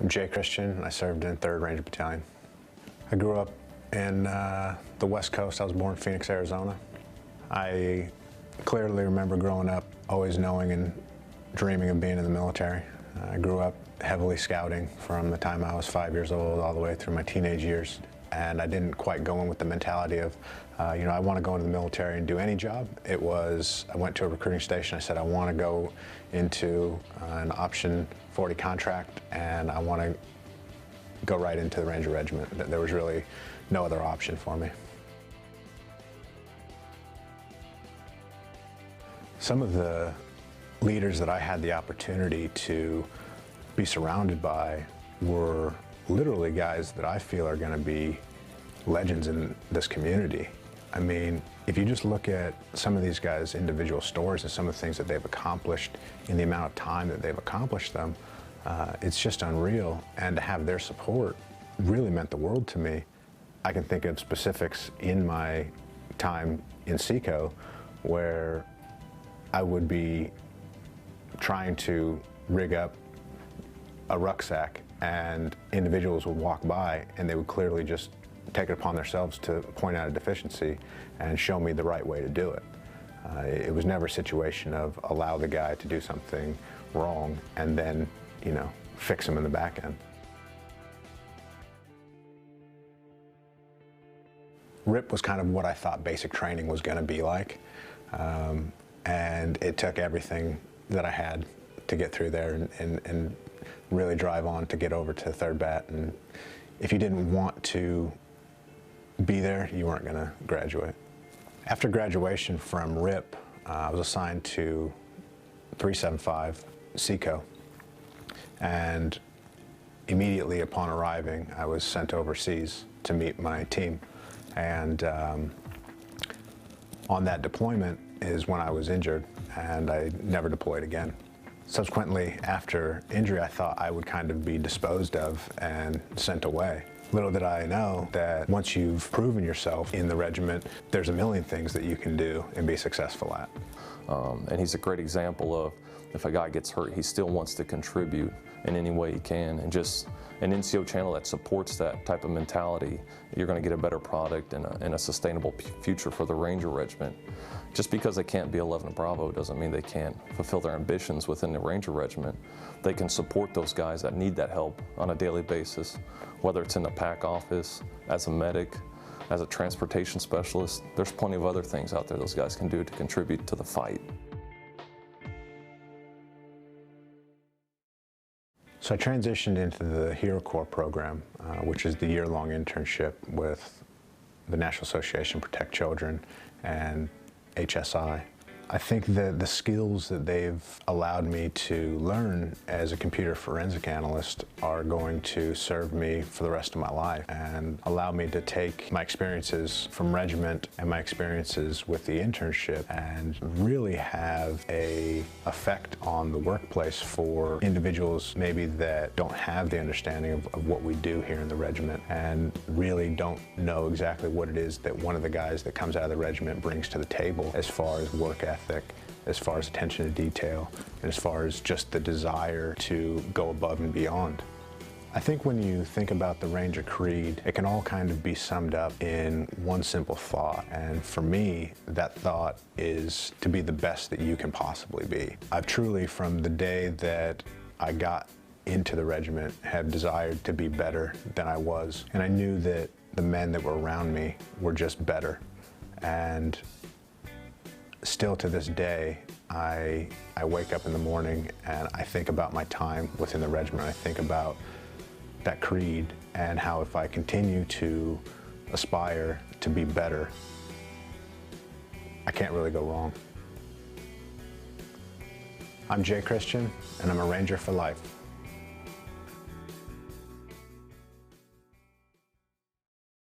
I'm Jay Christian, and I served in 3rd Ranger Battalion. I grew up in the West Coast. I was born in Phoenix, Arizona. I clearly remember growing up always knowing and dreaming of being in the military. I grew up heavily scouting from the time I was 5 years old all the way through my teenage years. And I didn't quite go in with the mentality of, I want to go into the military and do any job. It was, I went to a recruiting station. I said, I want to go into an option 40 contract, and I want to go right into the Ranger Regiment. There was really no other option for me. Some of the leaders that I had the opportunity to be surrounded by were literally guys that I feel are going to be legends in this community. I mean, if you just look at some of these guys' individual stories and some of the things that they've accomplished in the amount of time that they've accomplished them, it's just unreal. And to have their support really meant the world to me. I can think of specifics in my time in SECO where I would be trying to rig up a rucksack, and individuals would walk by and they would clearly just take it upon themselves to point out a deficiency and show me the right way to do it. It was never a situation of allow the guy to do something wrong and then, fix him in the back end. RIP was kind of what I thought basic training was going to be like, and it took everything that I had to get through there and really drive on to get over to 3rd Bat. And if you didn't want to be there, you weren't going to graduate. After graduation from RIP, I was assigned to 375 SECO, and immediately upon arriving, I was sent overseas to meet my team. And on that deployment is when I was injured, and I never deployed again. Subsequently, after injury, I thought I would kind of be disposed of and sent away. Little did I know that once you've proven yourself in the regiment, there's a million things that you can do and be successful at. And he's a great example of, if a guy gets hurt, he still wants to contribute in any way he can. And just an NCO channel that supports that type of mentality, you're going to get a better product and a sustainable future for the Ranger Regiment. Just because they can't be 11 Bravo doesn't mean they can't fulfill their ambitions within the Ranger Regiment. They can support those guys that need that help on a daily basis, whether it's in the PAC office, as a medic, as a transportation specialist. There's plenty of other things out there those guys can do to contribute to the fight. So I transitioned into the Hero Corps program, which is the year-long internship with the National Association to Protect Children and HSI. I think that the skills that they've allowed me to learn as a computer forensic analyst are going to serve me for the rest of my life and allow me to take my experiences from regiment and my experiences with the internship and really have an effect on the workplace for individuals maybe that don't have the understanding of what we do here in the regiment and really don't know exactly what it is that one of the guys that comes out of the regiment brings to the table as far as work ethic, as far as attention to detail, and as far as just the desire to go above and beyond. I think when you think about the Ranger Creed, it can all kind of be summed up in one simple thought. And for me, that thought is to be the best that you can possibly be. I've truly, from the day that I got into the regiment, have desired to be better than I was. And I knew that the men that were around me were just better. And still to this day, I wake up in the morning and I think about my time within the regiment. I think about that creed and how if I continue to aspire to be better, I can't really go wrong. I'm Jay Christian, and I'm a Ranger for life.